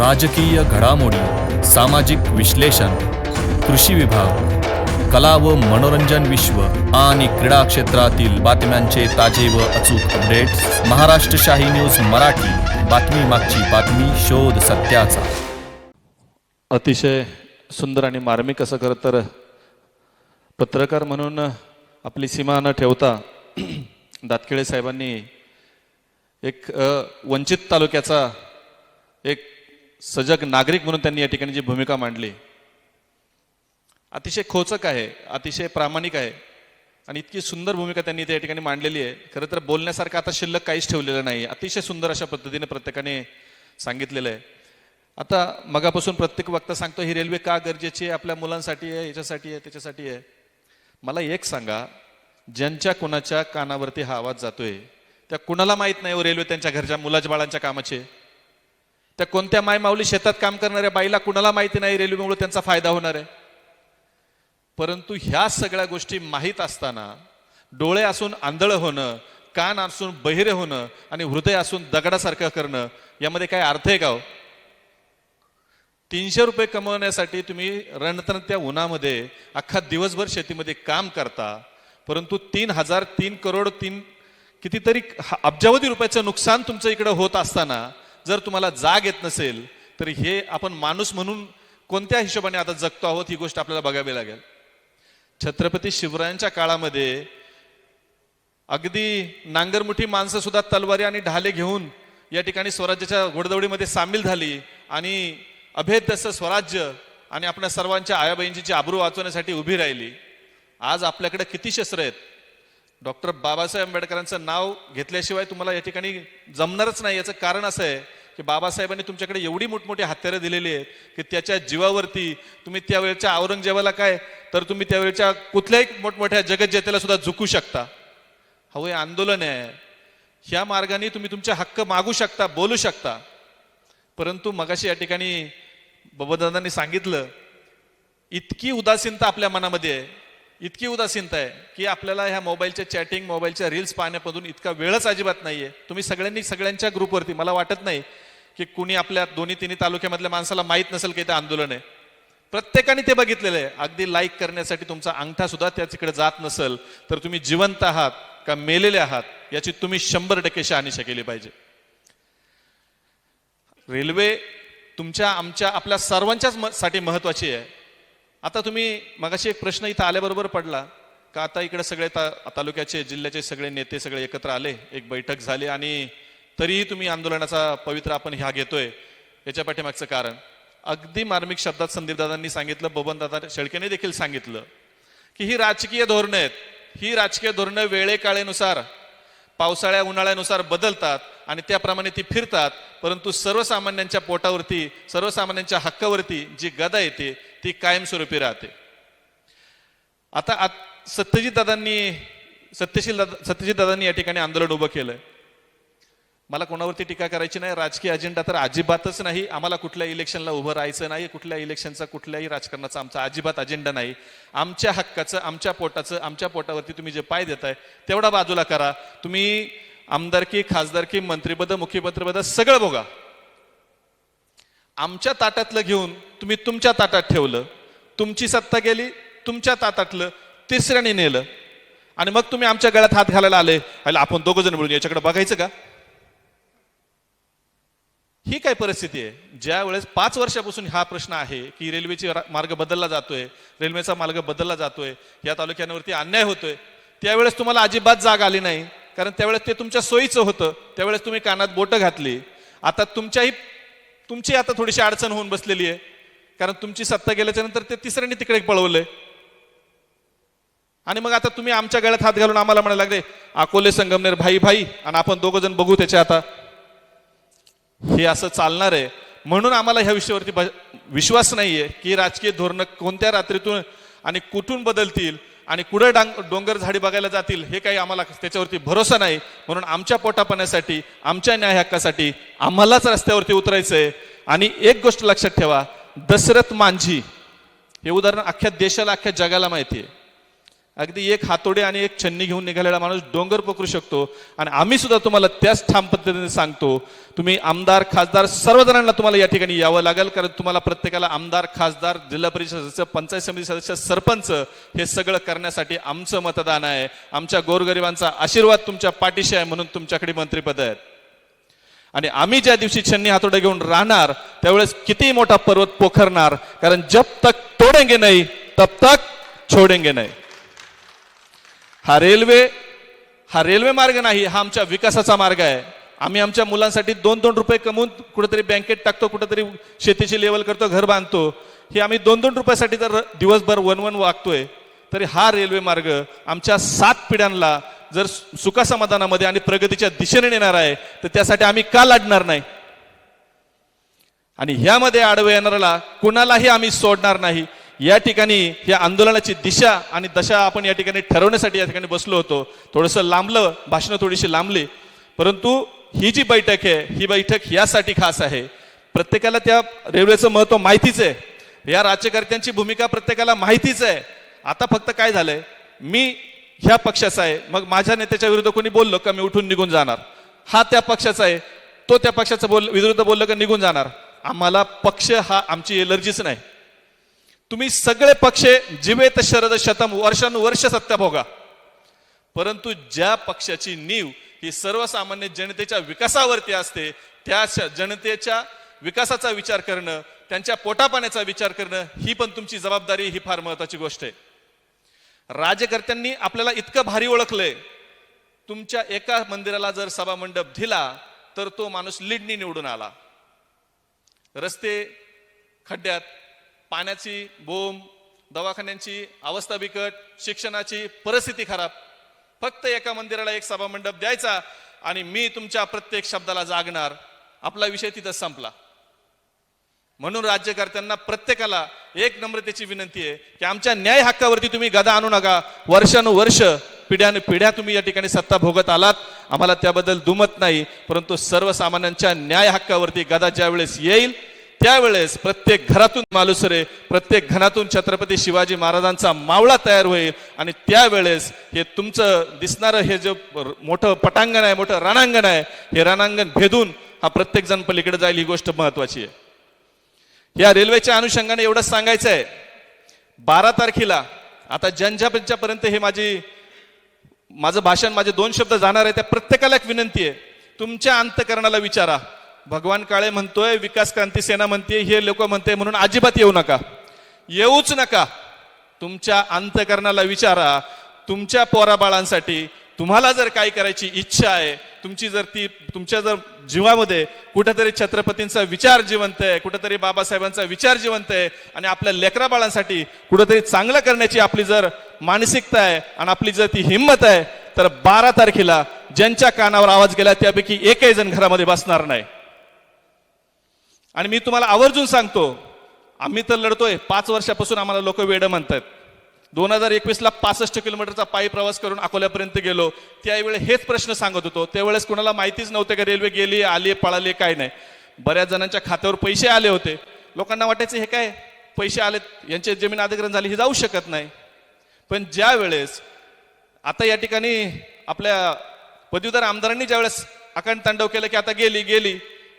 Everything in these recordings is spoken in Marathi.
राजकीय घडामोडी, सामाजिक विश्लेषण, कृषी विभाग, कला व मनोरंजन विश्व आणि क्रीडा क्षेत्रातील बातम्यांचे ताजे व अचूक अपडेट्स महाराष्ट्र शाही न्यूज मराठी. बातमी मागची बातमी, शोध सत्याचा. अतिशय सुंदर आणि मार्मिक असं खरं तर पत्रकार म्हणून आपली सीमा न ठेवता दातखेळे साहेबांनी एक वंचित तालुक्याचा एक सजग नागरिक म्हणून त्यांनी या ठिकाणी जी भूमिका मांडली अतिशय खोचक आहे, अतिशय प्रामाणिक आहे आणि इतकी सुंदर भूमिका त्यांनी त्या ठिकाणी मांडलेली आहे. खरं तर बोलण्यासारखं आता शिल्लक काहीच ठेवलेलं नाही. अतिशय सुंदर अशा पद्धतीने प्रत्येकाने सांगितलेलं आहे. आता मगापासून प्रत्येक वक्ता सांगतो ही रेल्वे का गरजेची आहे, आपल्या मुलांसाठी आहे, याच्यासाठी आहे, त्याच्यासाठी आहे. मला एक सांगा, ज्यांच्या कुणाच्या कानावरती हा आवाज जातोय त्या कुणाला माहित नाही हो रेल्वे त्यांच्या घरच्या मुलाच्या बाळांच्या कामाचे? त्या कोणत्या माय माऊली शेतात काम करणाऱ्या बाईला कुणाला माहिती नाही रेल्वेमुळे त्यांचा फायदा होणार आहे? परंतु ह्या सगळ्या गोष्टी माहीत असताना डोळे असून आंधळ होणं, कान असून बहिरे होणं आणि हृदय असून दगडासारखं करणं यामध्ये काय अर्थ आहे का हो? 300 रुपये कमवण्यासाठी तुम्ही रणतणत्या उन्हामध्ये अख्खा दिवसभर शेतीमध्ये काम करता, परंतु 3 करोड कितीतरी अब्जावधी रुपयाचं नुकसान तुमचं इकडे होत असताना जर तुम्हाला जाग येत नसेल तर हे आपण माणूस म्हणून कोणत्या हिशोबाने आता जगतो आहोत ही गोष्ट आपल्याला बघावी लागेल. छत्रपती शिवरायांच्या काळामध्ये अगदी नांगरमुठी माणसं सुद्धा तलवारी आणि ढाले घेऊन या ठिकाणी स्वराज्याच्या घोडदौडीमध्ये सामील झाली आणि अभेद्य असं स्वराज्य आणि आपल्या सर्वांच्या आयाबहिणीची आबरू वाचवण्यासाठी उभी राहिली. आज आपल्याकडे किती शस्त्र आहेत? डॉक्टर बाबासाहेब आंबेडकरांचं नाव घेतल्याशिवाय तुम्हाला या ठिकाणी जमणारच नाही. याचं कारण असं आहे की बाबासाहेबांनी तुमच्याकडे एवढी मोठमोठी हत्यारं दिलेली आहेत की त्याच्या जीवावरती तुम्ही त्यावेळेच्या औरंगजेबाला काय तर तुम्ही त्यावेळेच्या कुठल्याही मोठमोठ्या जगज्जेत्याला सुद्धा झुकू शकता. हो, हे आंदोलन आहे. ह्या मार्गाने तुम्ही तुमचे हक्क मागू शकता, बोलू शकता. परंतु मगाशी या ठिकाणी बाबादादांनी सांगितलं, इतकी उदासीनता आपल्या मनामध्ये आहे, इतकी उदासीनता आहे की आपल्याला ह्या मोबाईलच्या चॅटिंग, मोबाईलच्या रील्स पाहण्यामधून इतका वेळच अजिबात नाहीये. तुम्ही सगळ्यांच्या ग्रुपवरती, मला वाटत नाही की कुणी आपल्या 2-3 तालुक्यामधल्या माणसाला माहीत नसेल की ते आंदोलन आहे. प्रत्येकाने ते बघितलेलं आहे. अगदी लाईक करण्यासाठी तुमचा अंगठा सुद्धा त्याच्याकडे जात नसेल तर तुम्ही जिवंत आहात का मेलेले आहात याची तुम्ही 100% शहानिशा केली पाहिजे. रेल्वे तुमच्या, आमच्या, आपल्या सर्वांच्याच साठी महत्वाची आहे. आता तुम्ही मगाशी एक प्रश्न इथं आल्याबरोबर पडला का आता इकडे सगळे तालुक्याचे, जिल्ह्याचे सगळे नेते सगळे एकत्र आले, एक बैठक झाली आणि तरीही तुम्ही आंदोलनाचा पवित्र आपण ह्या घेतोय. याच्या पाठीमागचं कारण अगदी मार्मिक शब्दात संदीपदादांनी सांगितलं, बबनदादा शेळकेने देखील सांगितलं की ही राजकीय धोरणं आहेत. ही राजकीय धोरणं वेळेकाळेनुसार, पावसाळ्या उन्हाळ्यानुसार बदलतात आणि त्याप्रमाणे ती फिरतात. परंतु सर्वसामान्यांच्या पोटावरती, सर्वसामान्यांच्या हक्कावरती जी गदा येते ती कायमस्वरूपी राहते. आता सत्यजित दादांनी या ठिकाणी आंदोलन उभं केलंय. मला कोणावरती टीका करायची नाही. राजकीय अजेंडा तर अजिबातच नाही. आम्हाला कुठल्या इलेक्शनला उभं राहायचं नाही. कुठल्या इलेक्शनचा, कुठल्याही राजकारणाचा आमचा अजिबात अजेंडा नाही. आमच्या हक्काचं, आमच्या पोटाचं, आमच्या पोटावरती तुम्ही जे पाय देताय तेवढा बाजूला करा. तुम्ही आमदारकी, खासदारकी, मंत्रिपद, मुख्यमंत्रीपद सगळं बघा. आमच्या ताटातलं घेऊन तुम्ही तुमच्या ताटात ठेवलं. तुमची सत्ता गेली, तुमच्या ताटातलं तिसऱ्याने नेलं आणि मग तुम्ही आमच्या गळ्यात हात घालायला आले. आपण दोघं जण मिळून याच्याकडे बघायचं का? ही काय परिस्थिती आहे? ज्या वेळेस 5 वर्षापासून हा प्रश्न आहे की रेल्वेची मार्ग बदलला जातोय, रेल्वेचा मार्ग बदलला जातोय, या तालुक्यांवरती अन्याय होतोय, त्यावेळेस तुम्हाला अजिबात जाग आली नाही. कारण त्यावेळेस ते तुमच्या सोयीचं होतं. त्यावेळेस तुम्ही कानात बोटं घातली. आता तुमची आता थोडीशी अडचण होऊन बसलेली आहे कारण तुमची सत्ता गेल्याच्या नंतर ते तिसऱ्याने तिकडे पळवलंय आणि मग आता तुम्ही आमच्या गळ्यात हात घालून आम्हाला म्हणायला लागले अकोले संगमनेर भाई भाई आणि आपण दोघं जण बघू त्याच्या. आता हे असं चालणार आहे? म्हणून आम्हाला ह्या विषयावरती विश्वास नाहीये की राजकीय धोरणं कोणत्या रात्रीतून आणि कुठून बदलतील आणि कुठे डोंगर झाडी बघायला जातील हे काही आम्हाला त्याच्यावरती भरोसा नाही. म्हणून आमच्या पोटापाण्यासाठी, आमच्या न्याय हक्कासाठी आम्हालाच रस्त्यावरती उतरायचंय. आणि एक गोष्ट लक्षात ठेवा, दशरथ मांझी हे उदाहरण अख्ख्या देशाला, अख्ख्या जगाला माहिती आहे. अगदी एक हातोडे आणि एक छन्नी घेऊन निघालेला माणूस डोंगर पोखरू शकतो. आणि आम्ही सुद्धा तुम्हाला त्याच ठाम पद्धतीने सांगतो, तुम्ही आमदार खासदार सर्वजणांना तुम्हाला या ठिकाणी यावं लागेल, कारण तुम्हाला प्रत्येकाला आमदार खासदार जिल्हा परिषद सदस्य पंचायत समिती सदस्य सरपंच हे सगळं करण्यासाठी आमचं मतदान आहे. आमच्या गोरगरिबांचा आशीर्वाद तुमच्या पाठीशी आहे म्हणून तुमच्याकडे मंत्रिपद आहेत. आणि आम्ही ज्या दिवशी छन्नी हातोडे घेऊन राहणार त्यावेळेस किती मोठा पर्वत पोखरणार, कारण जब तक तोडेंगे नाही तब तक छोडेंगे नाही. हा रेल्वे मार्ग नाही, हा आमच्या विकासाचा मार्ग आहे. आम्ही आमच्या मुलांसाठी 2-2 रुपये कमवून कुठेतरी बँकेत टाकतो, कुठेतरी शेतीची लेवल करतो, घर बांधतो. हे आम्ही 2-2 रुपयासाठी जर दिवसभर वन वागतोय, तरी हा रेल्वे मार्ग आमच्या 7 पिढ्यांना जर सुखासमाधानामध्ये आणि प्रगतीच्या दिशेने नेणार आहे, तर त्यासाठी आम्ही का लढणार नाही. आणि ह्यामध्ये आडवे येणाऱ्याला कुणालाही आम्ही सोडणार नाही. या ठिकाणी या आंदोलनाची दिशा आणि दशा आपण या ठिकाणी ठरवण्यासाठी या ठिकाणी बसलो होतो. थोडंसं लांबलं, भाषणं थोडीशी लांबली, परंतु ही जी बैठक आहे ही बैठक यासाठी खास आहे. प्रत्येकाला त्या रेल्वेचं महत्व माहितीच आहे, या राज्यकर्त्यांची भूमिका प्रत्येकाला माहितीच आहे. आता फक्त काय झालंय, मी ह्या पक्षाचा आहे, मग माझ्या नेत्याच्या विरुद्ध कोणी बोललं का मी उठून निघून जाणार. हा त्या पक्षाचा आहे, तो त्या पक्षाचा विरुद्ध बोललं का निघून जाणार. आम्हाला पक्ष हा आमची एलर्जीच नाही. तुम्ही सगळे पक्ष जिवेत शरद शतम वर्षानुवर्ष सत्ता भोगा, परंतु ज्या पक्षाची नीव ही सर्वसामान्य जनतेच्या विकासावरती असते, त्या जनतेच्या विकासाचा विचार करणं, त्यांच्या पोटापाण्याचा विचार करणं ही पण तुमची जबाबदारी, ही फार महत्वाची गोष्ट आहे. राज्यकर्त्यांनी आपल्याला इतकं भारी ओळखलंय, तुमच्या एका मंदिराला जर सभा मंडप दिला तर तो माणूस लीडनी निवडून आला. रस्ते खड्ड्यात, पाण्याची बोंब, दवाखान्यांची अवस्था बिकट, शिक्षणाची परिस्थिती खराब, फक्त एका मंदिराला एक सभा मंडप द्यायचा आणि मी तुमच्या प्रत्येक शब्दाला जागणार, आपला विषय तिथं संपला. म्हणून राज्यकर्त्यांना प्रत्येकाला एक नम्रतेची विनंती आहे की आमच्या न्याय हक्कावरती तुम्ही गदा आणू नका. वर्षानुवर्ष पिढ्या तुम्ही या ठिकाणी सत्ता भोगत आलात, आम्हाला त्याबद्दल दुमत नाही, परंतु सर्वसामान्यांच्या न्याय हक्कावरती गदा ज्या वेळेस येईल त्यावेळेस प्रत्येक घरातून मालुसरे, प्रत्येक घरातून छत्रपती शिवाजी महाराजांचा मावळा तयार होईल. आणि त्यावेळेस हे तुमचं दिसणारं हे जे मोठं पटांगण आहे, मोठं रणांगण आहे, हे रणांगण भेदून हा प्रत्येक जण पलीकडे जाईल, ही गोष्ट महत्वाची आहे. या रेल्वेच्या अनुषंगाने एवढंच सांगायचं आहे, 12 तारखेला आता जनजापर्यंत हे माझं भाषण, माझे 2 शब्द जाणार आहे. त्या प्रत्येकाला एक विनंती आहे, तुमच्या अंतःकरणाला विचारा. भगवान काळे म्हणतोय, विकास क्रांती सेना म्हणते, हे लोक म्हणते म्हणून अजिबात येऊ नका, येऊच नका. तुमच्या अंतःकरणाला विचारा. तुमच्या पोराबाळांसाठी तुम्हाला जर काय करायची इच्छा आहे, तुमच्या जर जीवामध्ये कुठेतरी छत्रपतींचा विचार जिवंत आहे, कुठेतरी बाबासाहेबांचा विचार जिवंत आहे, आणि आपल्या लेकरा बाळांसाठी कुठेतरी चांगलं करण्याची आपली जर मानसिकता आहे आणि आपली जर ती हिंमत आहे, तर 12 तारखेला ज्यांच्या कानावर आवाज गेला त्यापैकी एकही जण घरामध्ये बसणार नाही. आणि मी तुम्हाला आवर्जून सांगतो, आम्ही तर लढतोय 5 वर्षापासून, आम्हाला लोक वेडं म्हणतात. 2021ला 65 किलोमीटरचा पायी प्रवास करून अकोल्यापर्यंत गेलो. त्यावेळी हेच प्रश्न सांगत होतो. त्यावेळेस कोणाला माहितीच नव्हते का रेल्वे गेली, आली, पळाली, काय नाही. बऱ्याच जणांच्या खात्यावर पैसे आले होते. लोकांना वाटायचं हे काय पैसे आलेत, यांची जमीन अधिग्रहण झाली, हे जाऊ शकत नाही. पण ज्या वेळेस आता या ठिकाणी आपल्या पदवीधर आमदारांनी ज्यावेळेस अखंड तांडव केलं की आता गेली,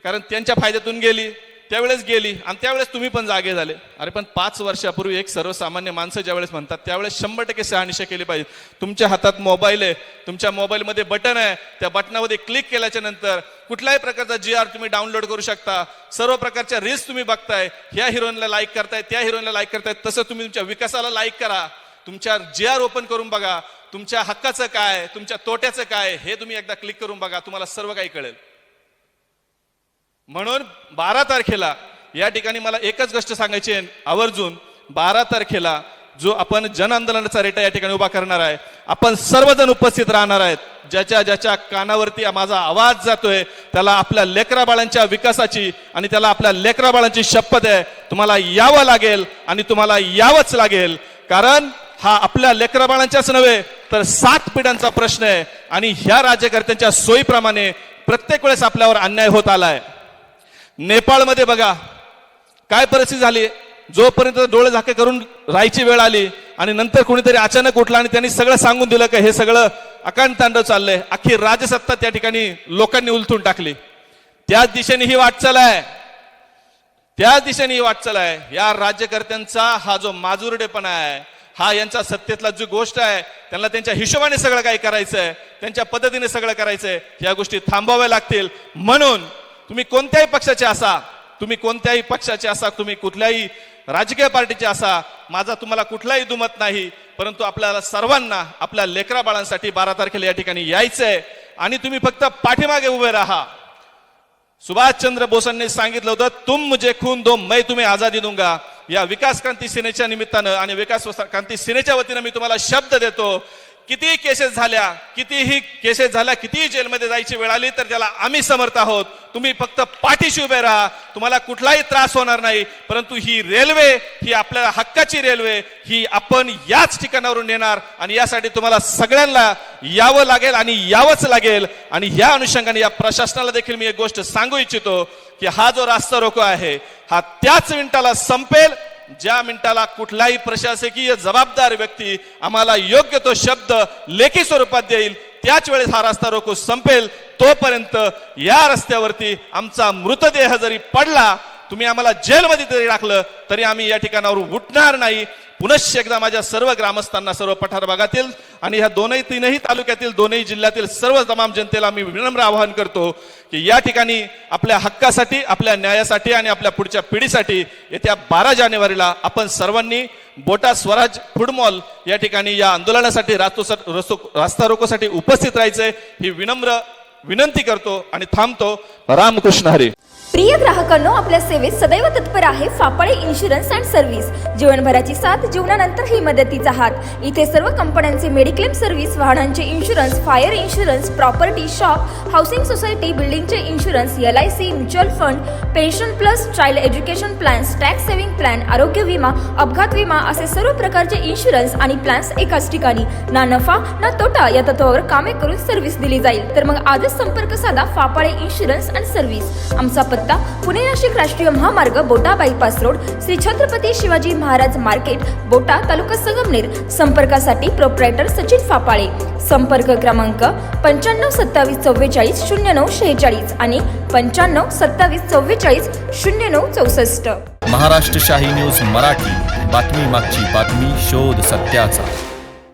कारण त्यांच्या फायद्यातून गेली, त्यावेळेस गेली, आणि त्यावेळेस तुम्ही पण जागे झाले. अरे पण 5 वर्षापूर्वी एक सर्वसामान्य माणसं ज्यावेळेस म्हणतात त्यावेळेस 100% शहानिशा केली पाहिजे. तुमच्या हातात मोबाईल आहे, तुमच्या मोबाईलमध्ये बटन आहे, त्या बटनामध्ये क्लिक केल्याच्या नंतर कुठल्याही प्रकारचा GR तुम्ही डाउनलोड करू शकता. सर्व प्रकारच्या रील्स तुम्ही बघताय, ह्या हिरोईनला लाईक करताय, त्या हिरोईनला लाईक करताय, तसं तुम्ही तुमच्या विकासाला लाईक करा. तुमच्या GR ओपन करून बघा, तुमच्या हक्काचं काय, तुमच्या तोट्याचं काय, हे तुम्ही एकदा क्लिक करून बघा, तुम्हाला सर्व काही कळेल. म्हणून 12 तारखेला या ठिकाणी मला एकच गोष्ट सांगायची आहे आवर्जून, 12 तारखेला जो आपण जन आंदोलनाचा रेटा या ठिकाणी उभा करणार आहे, आपण सर्वजण उपस्थित राहणार आहेत. ज्याच्या कानावरती माझा आवाज जातोय त्याला आपल्या लेकरा बाळांच्या विकासाची आणि त्याला आपल्या लेकरा बाळांची शपथ आहे, तुम्हाला यावं लागेल आणि तुम्हाला यावंच लागेल. कारण हा आपल्या लेकरा बाळांच्याच नव्हे तर 7 पिढ्यांचा प्रश्न आहे. आणि ह्या राज्यकर्त्यांच्या सोयीप्रमाणे प्रत्येक वेळेस आपल्यावर अन्याय होत आलाय. नेपाळमध्ये बघा काय परिस्थिती झाली. जोपर्यंत डोळे झाके करून राहायची वेळ आली आणि नंतर कोणीतरी अचानक उठला आणि त्यांनी सगळं सांगून दिलं की हे सगळं अकांतांडव चाललंय, अख्खी राजसत्ता त्या ठिकाणी लोकांनी उलथून टाकली. त्याच दिशेने ही वाटचाल आहे, त्याच दिशेने ही वाटचाल आहे. या राज्यकर्त्यांचा हा जो माजुरडेपणा आहे, हा यांचा सत्तेतला जी गोष्ट आहे, त्यांना त्यांच्या हिशोबाने सगळं काही करायचंय, त्यांच्या पद्धतीने सगळं करायचंय. या गोष्टी थांबवाव्या लागतील. म्हणून तुम्ही कोणत्याही पक्षाचे असा, तुम्ही कोणत्याही पक्षाचे असा, तुम्ही कुठल्याही राजकीय पार्टीचे असा, माझा तुम्हाला कुठलाही दुमत नाही. परंतु आपल्याला सर्वांना आपल्या लेकरा बाळांसाठी 12 तारखेला या ठिकाणी यायचंय आणि तुम्ही फक्त पाठीमागे उभे राहा. सुभाषचंद्र बोसांनी सांगितलं होतं, तुम मुझे खून दो मैं तुम्हें आजादी दूंगा. या विकास क्रांती सेनेच्या निमित्तानं आणि विकास क्रांती सेनेच्या वतीनं मी तुम्हाला शब्द देतो, कितीही केसेस झाल्या, कितीही जेलमध्ये जायची वेळ आली तर त्याला आम्ही समर्थ आहोत. तुम्ही फक्त पाठीशी उभे राहा, तुम्हाला कुठलाही त्रास होणार नाही. परंतु ही रेल्वे, ही आपल्या हक्काची रेल्वे, ही आपण याच ठिकाणावरून नेणार आणि यासाठी तुम्हाला सगळ्यांना यावं लागेल आणि यावंच लागेल. आणि या अनुषंगाने या प्रशासनाला देखील मी एक गोष्ट सांगू इच्छितो की हा जो रास्ता रोको आहे, हा त्याच मिनिटाला संपेल ज्या मिनिटाला कुठलाही प्रशासकीय जबाबदार व्यक्ती आम्हाला योग्य तो शब्द लेखी स्वरूपात देईल. त्याच वेळेस हा रस्ता रोको संपेल. तोपर्यंत या रस्त्यावरती आमचा मृतदेह जरी पडला, तुम्ही आम्हाला जेलमध्ये जरी टाकलं तरी आम्ही या ठिकाणावर उठणार नाही. पुनश्च एकदा माझ्या सर्व ग्रामस्थांना, सर्व पठार भागातील आणि ह्या तीनही तालुक्यातील, दोनही जिल्ह्यातील सर्व तमाम जनतेला मी विनम्र आवाहन करतो की या ठिकाणी आपल्या हक्कासाठी, आपल्या न्यायासाठी आणि आपल्या पुढच्या पिढीसाठी येत्या 12 जानेवारीला आपण सर्वांनी बोटा स्वराज फूड मॉल या ठिकाणी या आंदोलनासाठी, रास्ता रोकोसाठी उपस्थित राहायचंय ही विनम्र विनंती करतो आणि थांबतो. रामकृष्ण हरी. प्रिय ग्राहकांनो, आपल्या सेवेत सदैव तत्पर आहे फापाळे इन्शुरन्स अँड सर्व्हिस. जीवनभराची साथ, जीवनानंतरही मदतीचा हात. इथे सर्व कंपन्यांचे मेडिक्लेम सर्व्हिस, वाहनांचे insurance, fire insurance, property, shop, housing society, बिल्डिंगचे insurance, LIC, mutual fund, pension plus, child education plans, tax saving plan, आरोग्य विमा, अपघात विमा असे सर्व प्रकारचे इन्शुरन्स आणि प्लॅन्स एकाच ठिकाणी. ना नफा ना तोटा या तत्वावर कामे करून सर्व्हिस दिली जाईल. तर मग आजच संपर्क साधा फापाळे इन्शुरन्स अँड सर्व्हिस. आमचा पत्ता पुणे नाशिक राष्ट्रीय महामार्ग, बोटा bypass road, Shri Chhatrapati Shivaji Maharaj market, बोटा, तालुका संगमनेर. संपर्कासाठी प्रोप्रायटर सचिन फापाळे. संपर्क क्रमांक 95 27 44 09 46 आणि 95 27 44 09 64. महाराष्ट्र शाही न्यूज मराठी, बातमी मागची बातमी, शोध सत्याचा.